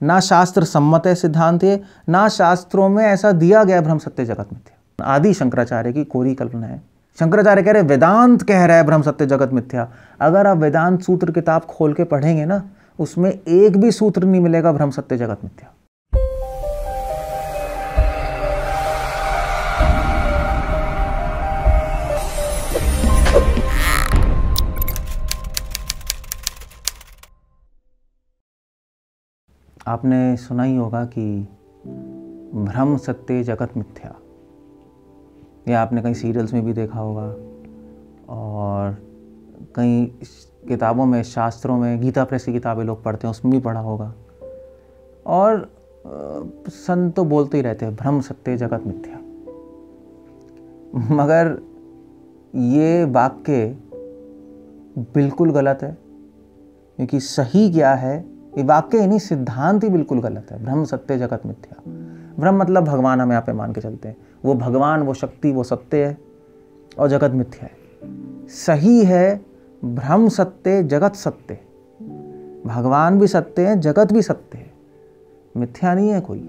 ना शास्त्र सम्मत है सिद्धांत ये, ना शास्त्रों में ऐसा दिया गया ब्रह्म सत्य जगत मिथ्या। आदि शंकराचार्य की कोरी कल्पना है। शंकराचार्य कह रहे वेदांत कह रहा है ब्रह्म सत्य जगत मिथ्या। अगर आप वेदांत सूत्र किताब खोल के पढ़ेंगे ना, उसमें एक भी सूत्र नहीं मिलेगा ब्रह्म सत्य जगत मिथ्या। आपने सुना ही होगा कि ब्रह्म सत्य जगत मिथ्या, या आपने कई सीरियल्स में भी देखा होगा और कई किताबों में, शास्त्रों में, गीता प्रेस की किताबें लोग पढ़ते हैं उसमें भी पढ़ा होगा। और संत तो बोलते ही रहते हैं ब्रह्म सत्य जगत मिथ्या। मगर ये वाक्य बिल्कुल गलत है, क्योंकि सही क्या है, ये वाक्य ही नहीं, सिद्धांत ही बिल्कुल गलत है। ब्रह्म सत्य जगत मिथ्या, ब्रह्म मतलब भगवान, हम यहाँ पे मान के चलते हैं वो भगवान, वो शक्ति, वो सत्य है, और जगत मिथ्या है। सही है ब्रह्म सत्य जगत सत्य, भगवान भी सत्य है, जगत भी सत्य है, मिथ्या नहीं है कोई।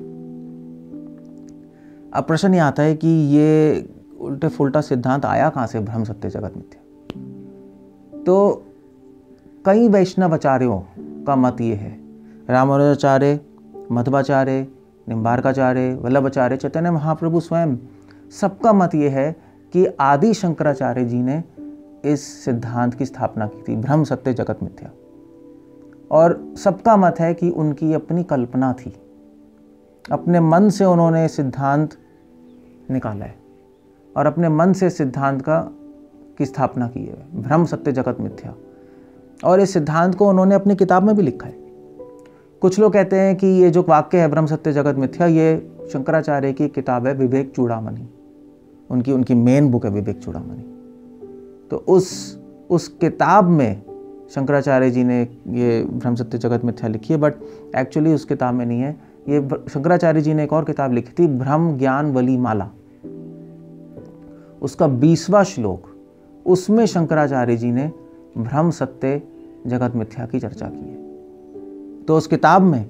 अब प्रश्न ये आता है कि ये उल्टे फुल्टा सिद्धांत आया कहाँ से, ब्रह्म सत्य जगत मिथ्या? तो कई वैष्णवाचार्यों का मत ये है, रामानुजाचार्य, मध्वाचार्य, निम्बार्काचार्य, वल्लभाचार्य, चैतन्य महाप्रभु स्वयं, सबका मत ये है कि आदि शंकराचार्य जी ने इस सिद्धांत की स्थापना की थी, ब्रह्म सत्य जगत मिथ्या। और सबका मत है कि उनकी अपनी कल्पना थी, अपने मन से उन्होंने सिद्धांत निकाला है और अपने मन से सिद्धांत की स्थापना की है, ब्रह्म सत्य जगत मिथ्या। और इस सिद्धांत को उन्होंने अपनी किताब में भी लिखा है। कुछ लोग कहते हैं कि ये जो वाक्य है ब्रह्म सत्य जगत मिथ्या, ये शंकराचार्य की किताब है विवेक चूड़ामणि, उनकी मेन बुक है विवेक चूड़ामणि। तो उस किताब में शंकराचार्य जी ने ये ब्रह्म सत्य जगत मिथ्या लिखी है, बट एक्चुअली उस किताब में नहीं है। ये शंकराचार्य जी ने एक और किताब लिखी थी, ब्रह्म ज्ञान वली माला, उसका 20वां श्लोक, उसमें शंकराचार्य जी ने ब्रह्म सत्य जगत मिथ्या की चर्चा की है। तो उस किताब में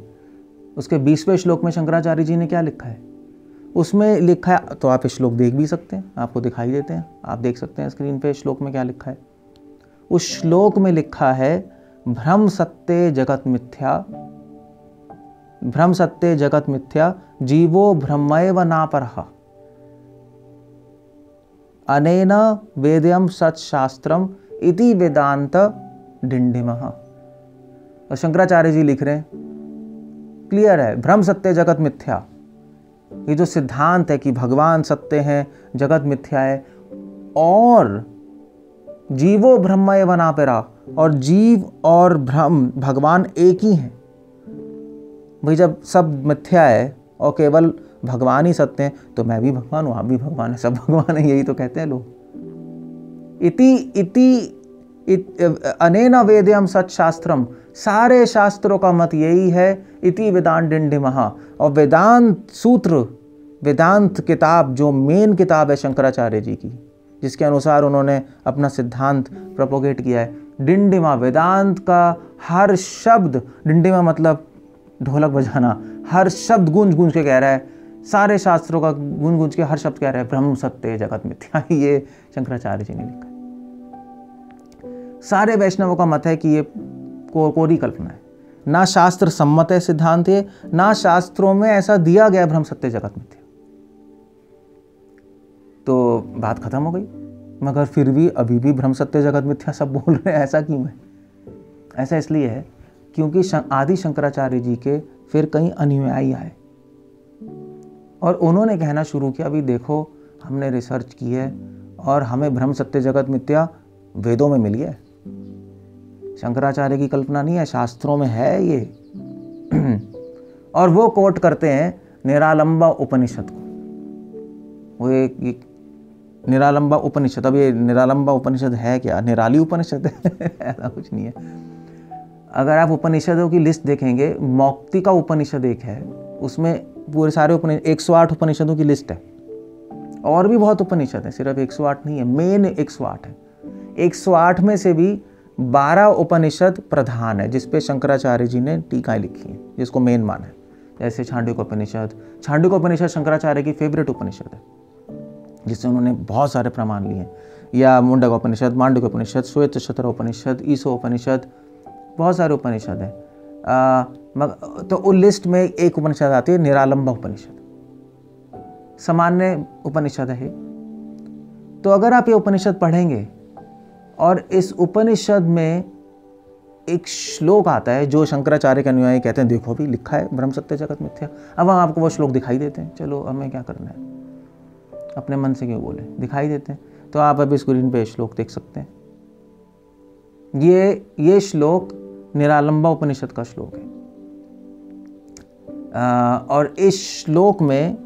उसके 20वें श्लोक में शंकराचार्य जी ने क्या लिखा है, उसमें लिखा है, तो आप इस श्लोक देख भी सकते हैं, आपको दिखाई देते हैं, आप देख सकते हैं स्क्रीन पे श्लोक में क्या लिखा है। उस श्लोक में लिखा है ब्रह्म सत्य जगत मिथ्या, ब्रह्म सत्य जगत मिथ्या, जीवो ब्रह्मैव नापरः, अनेन वेद्यम सत्शास्त्रम इति वेदांत डिंडिमः। और शंकराचार्य जी लिख रहे हैं, क्लियर है, ब्रह्म सत्य जगत मिथ्या, ये जो सिद्धांत है कि भगवान सत्य है, जगत मिथ्या है, और जीवो ब्रह्म एव नापरा, और जीव और ब्रह्म भगवान एक ही हैं। भाई जब सब मिथ्या है और केवल भगवान ही सत्य है, तो मैं भी भगवान हूँ, आप भी भगवान है, सब भगवान है, यही तो कहते हैं लोग। अनेन वेद्यम सत्शास्त्रम, सारे शास्त्रों का मत यही है, इति वेदांत डिंडिमः, और वेदांत सूत्र, वेदांत किताब जो मेन किताब है शंकराचार्य जी की, जिसके अनुसार उन्होंने अपना सिद्धांत प्रोपोगेट किया है, डिंडिमा, वेदांत का हर शब्द, डिंडिमा मतलब ढोलक बजाना, हर शब्द गूंज गूंज के कह रहा है, सारे शास्त्रों का गूंज गूंज के हर शब्द कह रहा है ब्रह्म सत्य जगत मिथ्या। ये शंकराचार्य जी ने लिखा है। सारे वैष्णवों का मत है कि ये कोरी कल्पना है, ना शास्त्र सम्मत है सिद्धांत है, ना शास्त्रों में ऐसा दिया गया ब्रह्म सत्य जगत मिथ्या। तो बात खत्म हो गई। मगर फिर भी अभी भी ब्रह्म सत्य जगत मिथ्या सब बोल रहे हैं, ऐसा क्यों है? ऐसा इसलिए है क्योंकि आदि शंकराचार्य जी के फिर कई अनुयायी आए और उन्होंने कहना शुरू किया, अभी देखो हमने रिसर्च की है और हमें ब्रह्म सत्य जगत मिथ्या वेदों में मिली है, शंकराचार्य की कल्पना नहीं है, शास्त्रों में है ये। और वो कोट करते हैं निरालंबा उपनिषद को। वो एक निरालंबा उपनिषद, अब ये निरालंबा उपनिषद है क्या, निराली उपनिषद है? ऐसा कुछ नहीं है। अगर आप उपनिषदों की लिस्ट देखेंगे, मौक्तिका उपनिषद एक है, उसमें पूरे सारे 108 उपनिषदों की लिस्ट है। और भी बहुत उपनिषद है, सिर्फ 108 नहीं है, मेन 108 है। 108 में से भी 12 उपनिषद प्रधान है, जिसपे शंकराचार्य जी ने टीकाएं लिखी हैं, जिसको मेन माना है। जैसे छांडुक्योपनिषद शंकराचार्य की फेवरेट उपनिषद है, जिससे उन्होंने बहुत सारे प्रमाण लिए हैं। या मुंडकोपनिषद, मांडुक्योपनिषद, श्वेतशत्र, ईशोपनिषद, बहुत सारे उपनिषद हैं। तो उस लिस्ट में एक उपनिषद आती है निरालंबा उपनिषद, सामान्य उपनिषद है। तो अगर आप ये उपनिषद पढ़ेंगे और इस उपनिषद में एक श्लोक आता है जो शंकराचार्य के अनुयायी कहते हैं देखो भी लिखा है ब्रह्म सत्य जगत मिथ्या, अब हम आपको वो श्लोक दिखाई देते हैं, चलो हमें क्या करना है, अपने मन से क्यों बोले, दिखाई देते हैं। तो आप अभी स्क्रीन पे श्लोक देख सकते हैं। ये श्लोक निरालंबा उपनिषद का श्लोक है। और इस श्लोक में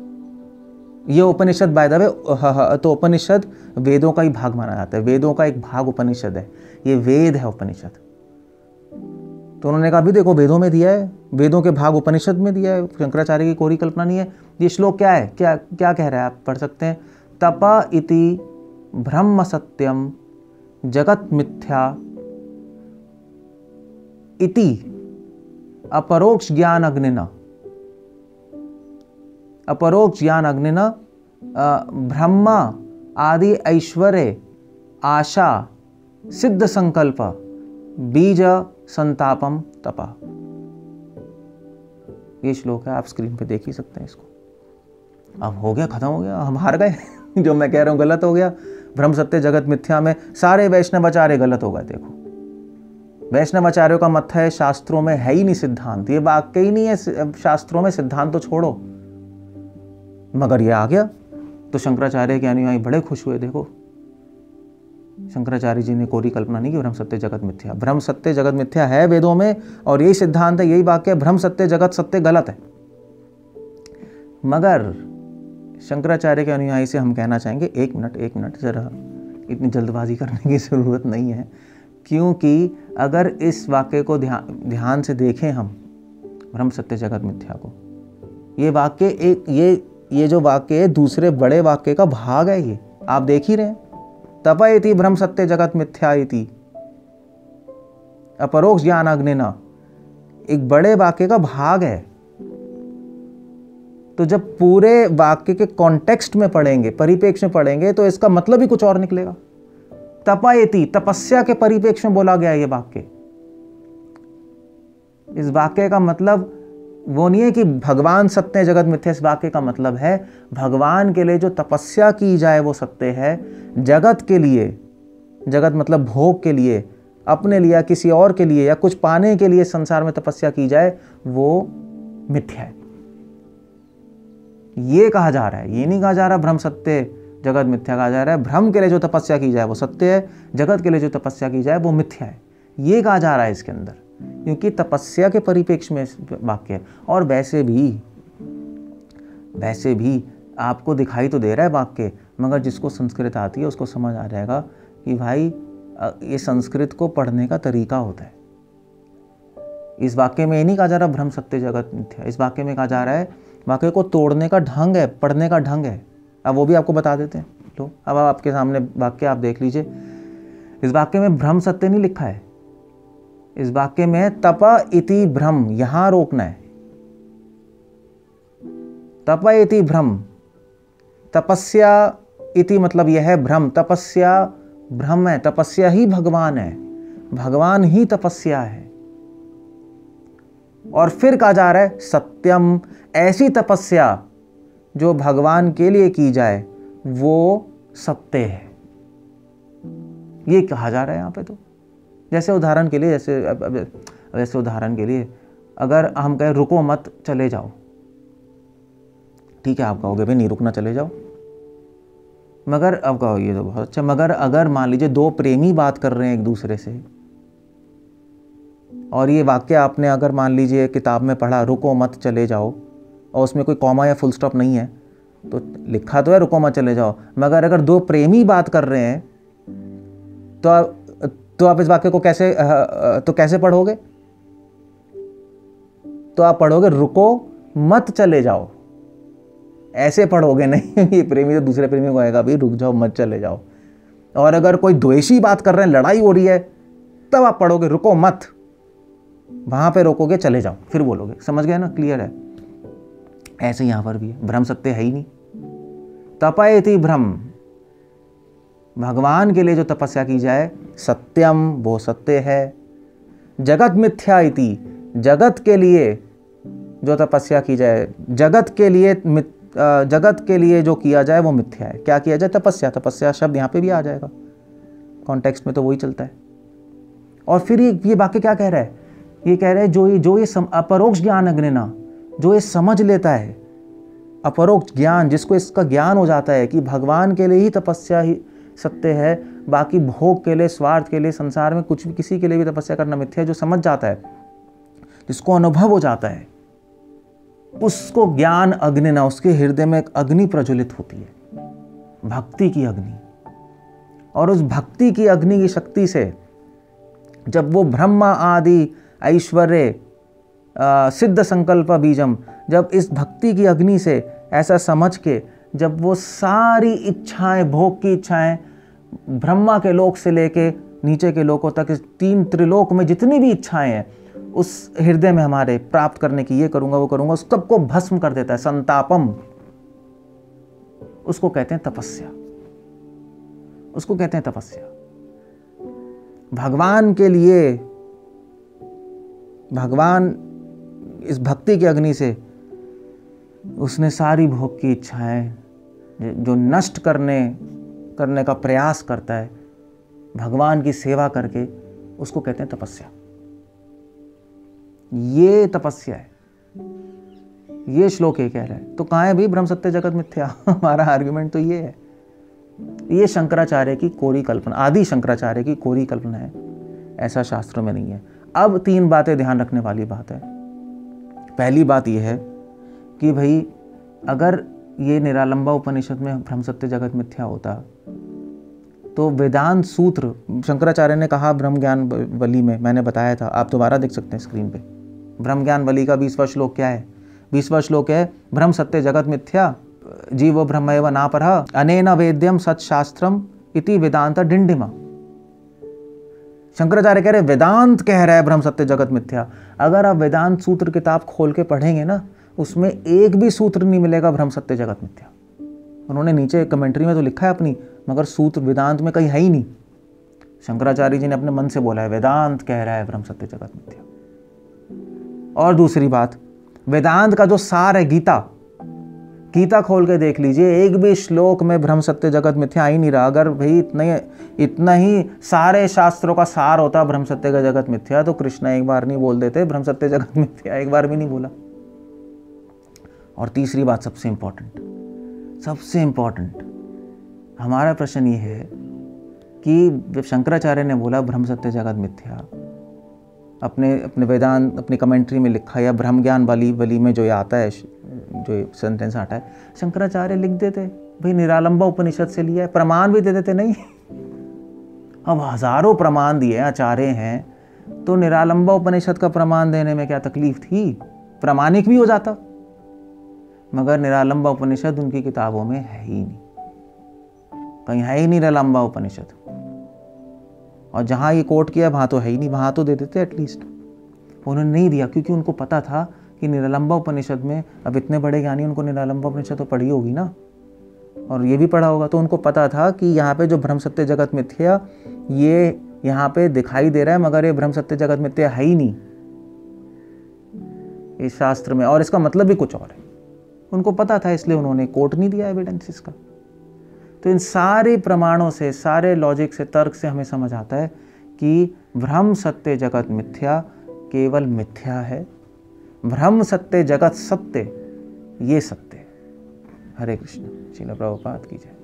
ये उपनिषद बाय द वे, तो उपनिषद वेदों का ही भाग माना जाता है, वेदों का एक भाग उपनिषद है, ये वेद है उपनिषद। तो उन्होंने कहा भी देखो वेदों में दिया है, वेदों के भाग उपनिषद में दिया है, शंकराचार्य की कोई कल्पना नहीं है। ये श्लोक क्या है, क्या क्या कह रहा है, आप पढ़ सकते हैं। तप इति ब्रह्म सत्यम जगत मिथ्या इति अपरोक्ष ज्ञान अग्निना ब्रह्मा आदि ऐश्वर्य आशा सिद्ध संकल्प बीज संतापम तपा। ये श्लोक है, आप स्क्रीन पे देख ही सकते हैं इसको। अब हो गया, खत्म हो गया, हम हार गए। जो मैं कह रहा हूं गलत हो गया। ब्रह्म सत्य जगत मिथ्या में सारे वैष्णवाचार्य गलत हो गए। देखो वैष्णवाचार्यों का मत है शास्त्रों में है ही नहीं सिद्धांत, ये वाक्य ही नहीं है शास्त्रों में, सिद्धांत तो छोड़ो, मगर ये आ गया। तो शंकराचार्य के अनुयायी बड़े खुश हुए। देखो शंकराचार्य जी ने कोरी कल्पना नहीं की ब्रह्म सत्य जगत मिथ्या, ब्रह्म सत्य जगत मिथ्या है वेदों में, और यही सिद्धांत है, यही वाक्य है, ब्रह्म सत्य जगत सत्य गलत है। मगर शंकराचार्य के अनुयायी से हम कहना चाहेंगे एक मिनट जरा, इतनी जल्दबाजी करने की जरूरत नहीं है, क्योंकि अगर इस वाक्य को ध्यान से देखें हम, ब्रह्म सत्य जगत मिथ्या को, ये वाक्य एक ये जो वाक्य है दूसरे बड़े वाक्य का भाग है। ये आप देख ही रहे हैं, तप इति ब्रह्म सत्य जगत मिथ्या इति अपरोक्ष ज्ञान अग्निना, एक बड़े वाक्य का भाग है। तो जब पूरे वाक्य के कॉन्टेक्स्ट में पढ़ेंगे, परिप्रेक्ष्य में पढ़ेंगे, तो इसका मतलब ही कुछ और निकलेगा। तपयति, तपस्या के परिप्रेक्ष्य में बोला गया है ये वाक्य। इस वाक्य का मतलब वो नहीं है कि भगवान सत्य है जगत मिथ्या, इस वाक्य का मतलब है भगवान के लिए जो तपस्या की जाए वो सत्य है, जगत के लिए, जगत मतलब भोग के लिए, अपने लिए या किसी और के लिए या कुछ पाने के लिए संसार में तपस्या की जाए वो मिथ्या है। ये कहा जा रहा है, ये नहीं कहा जा रहा ब्रह्म सत्य जगत मिथ्या, कहा जा रहा है ब्रह्म के लिए जो तपस्या की जाए वो सत्य है, जगत के लिए जो तपस्या की जाए वो मिथ्या है, ये कहा जा रहा है इसके अंदर, क्योंकि तपस्या के परिप्रेक्ष्य में वाक्य है। और वैसे भी आपको दिखाई तो दे रहा है वाक्य, मगर जिसको संस्कृत आती है उसको समझ आ जाएगा कि भाई ये संस्कृत को पढ़ने का तरीका होता है। इस वाक्य में ये नहीं कहा जा रहा ब्रह्म सत्य जगत मिथ्या, इस वाक्य में कहा जा रहा है वाक्य को तोड़ने का ढंग है, पढ़ने का ढंग है। अब वो भी आपको बता देते हैं। तो अब आपके सामने वाक्य आप देख लीजिए, इस वाक्य में ब्रह्म सत्य नहीं लिखा है, इस वाक्य में तप इति ब्रह्म, यहां रोकना है। तप इति ब्रह्म, तपस्या इति मतलब यह है ब्रह्म, तपस्या ब्रह्म है, तपस्या ही भगवान है, भगवान ही तपस्या है। और फिर कहा जा रहा है सत्यम, ऐसी तपस्या जो भगवान के लिए की जाए वो सत्य है, ये कहा जा रहा है यहाँ पे। तो जैसे उदाहरण के लिए, वैसे उदाहरण के लिए अगर हम कहें रुको मत चले जाओ, ठीक है आप कहोगे भाई नहीं रुकना चले जाओ, मगर अब कहो ये तो बहुत अच्छा, मगर अगर मान लीजिए दो प्रेमी बात कर रहे हैं एक दूसरे से, और ये वाक्य आपने अगर मान लीजिए किताब में पढ़ा रुको मत चले जाओ, और उसमें कोई कॉमा या फुल स्टॉप नहीं है, तो लिखा तो है रुको मत चले जाओ, मगर अगर दो प्रेमी बात कर रहे हैं तो आप इस वाक्य को कैसे पढ़ोगे? तो आप पढ़ोगे रुको मत चले जाओ, ऐसे पढ़ोगे नहीं। ये प्रेमी तो दूसरे प्रेमी को आएगा भाई रुक जाओ मत चले जाओ। और अगर कोई द्वेषी बात कर रहे हैं, लड़ाई हो रही है, तब आप पढ़ोगे, रुको मत, वहां पे रोकोगे, चले जाओ, फिर बोलोगे। समझ गए ना? क्लियर है? ऐसे यहां पर भी है, ब्रह्म सत्य है ही नहीं। तपयति ब्रह्म, भगवान के लिए जो तपस्या की जाए, सत्यम वो सत्य है। जगत मिथ्या इति, जगत के लिए जो तपस्या की जाए, जगत के लिए जो किया जाए वो मिथ्या है। क्या किया जाए? तपस्या। तपस्या शब्द यहाँ पे भी आ जाएगा, कॉन्टेक्स्ट में तो वही चलता है। और फिर ये वाक्य क्या कह रहा है? ये कह रहा है जो ये अपरोक्ष ज्ञान अग्निना, जो ये समझ लेता है, अपरोक्ष ज्ञान, जिसको इसका ज्ञान हो जाता है कि भगवान के लिए ही तपस्या ही सत्य है, बाकी भोग के लिए, स्वार्थ के लिए, संसार में कुछ भी किसी के लिए भी तपस्या करना मिथ्या है, जो समझ जाता है, जिसको अनुभव हो जाता है, उसको ज्ञान अग्नि ना, उसके हृदय में एक अग्नि प्रज्वलित होती है, भक्ति की अग्नि। और उस भक्ति की अग्नि की शक्ति से जब वो ब्रह्मा आदि ऐश्वर्य सिद्ध संकल्प बीजम, जब इस भक्ति की अग्नि से ऐसा समझ के, जब वो सारी इच्छाएं, भोग की इच्छाएं, ब्रह्मा के लोक से लेके नीचे के लोकों तक, इस 3 त्रिलोक में जितनी भी इच्छाएं हैं, उस हृदय में हमारे प्राप्त करने की, ये करूंगा वो करूंगा, उस सबको भस्म कर देता है। संतापम, उसको कहते हैं तपस्या, उसको कहते हैं तपस्या। भगवान के लिए, भगवान इस भक्ति की अग्नि से उसने सारी भोग की इच्छाएं जो नष्ट करने का प्रयास करता है भगवान की सेवा करके, उसको कहते हैं तपस्या। ये तपस्या है। ये श्लोक ये कह रहा है। तो कहाँ है भाई ब्रह्म सत्य जगत मिथ्या? हमारा आर्गुमेंट तो ये है। ये शंकराचार्य की कोरी कल्पना, आदि शंकराचार्य की कोरी कल्पना है, ऐसा शास्त्रों में नहीं है। अब 3 बातें ध्यान रखने वाली बात है। पहली बात यह है कि भाई अगर ये निरालंबा उपनिषद में ब्रह्म सत्य जगत मिथ्या होता, तो वेदांत सूत्र शंकराचार्य ने कहा ब्रह्म ज्ञान वली में, मैंने बताया था, आप दोबारा देख सकते हैं स्क्रीन पे। ब्रह्म ज्ञान वली का 20वां श्लोक क्या है? 20वां श्लोक है ब्रह्म सत्य जगत मिथ्या जीवो ब्रह्मैव नापरः अनेन वेद्यम सत्शास्त्रम इति वेदांत डिंडिमा। शंकराचार्य कह रहे वेदांत कह रहा है ब्रह्म सत्य जगत मिथ्या। अगर आप वेदांत सूत्र किताब खोल के पढ़ेंगे ना, उसमें एक भी सूत्र नहीं मिलेगा ब्रह्म सत्य जगत मिथ्या। उन्होंने नीचे कमेंट्री में तो लिखा है अपनी, मगर सूत्र वेदांत में कहीं है ही नहीं। शंकराचार्य जी ने अपने मन से बोला है वेदांत कह रहा है ब्रह्म सत्य जगत मिथ्या। और दूसरी बात, वेदांत का जो सार है, गीता खोल के देख लीजिए, एक भी श्लोक में ब्रह्म सत्य जगत मिथ्या आ ही नहीं रहा। अगर भाई इतना ही सारे शास्त्रों का सार होता ब्रह्म सत्य का जगत मिथ्या, तो कृष्ण एक बार नहीं बोल देते ब्रह्म सत्य जगत मिथ्या, एक बार भी नहीं बोला। और तीसरी बात सबसे इंपॉर्टेंट, हमारा प्रश्न ये है कि जब शंकराचार्य ने बोला ब्रह्म सत्य जगत मिथ्या, अपने वेदांत अपनी कमेंट्री में लिखा, या ब्रह्म ज्ञान वली में जो ये आता है, जो सेंटेंस आता है, शंकराचार्य लिख देते भाई निरालंबा उपनिषद से लिया है, प्रमाण भी दे देते। नहीं, अब हजारों प्रमाण दिए आचार्य हैं, तो निरालंबा उपनिषद का प्रमाण देने में क्या तकलीफ थी? प्रमाणिक भी हो जाता। मगर निरालंबा उपनिषद उनकी किताबों में है ही नहीं, कहीं है ही नहीं निरालंबा उपनिषद। और जहां ये कोट किया वहां तो है ही नहीं, वहां तो दे देते एटलीस्ट। उन्होंने नहीं दिया क्योंकि उनको पता था कि निरालंबा उपनिषद में, अब इतने बड़े ज्ञानी, उनको निरालंबा उपनिषद तो पढ़ी होगी ना, और ये भी पढ़ा होगा, तो उनको पता था कि यहाँ पे जो ब्रह्म सत्य जगत मिथ्या ये यहाँ पे दिखाई दे रहा है, मगर ये ब्रह्म सत्य जगत मिथ्या है ही नहीं इस शास्त्र में, और इसका मतलब भी कुछ और है। उनको पता था, इसलिए उन्होंने कोट नहीं दिया एविडेंसेस का। तो इन सारे प्रमाणों से, सारे लॉजिक से, तर्क से हमें समझ आता है कि ब्रह्म सत्य जगत मिथ्या केवल मिथ्या है, ब्रह्म सत्य जगत सत्य ये सत्य है। हरे कृष्ण। श्रील प्रभुपाद की जय।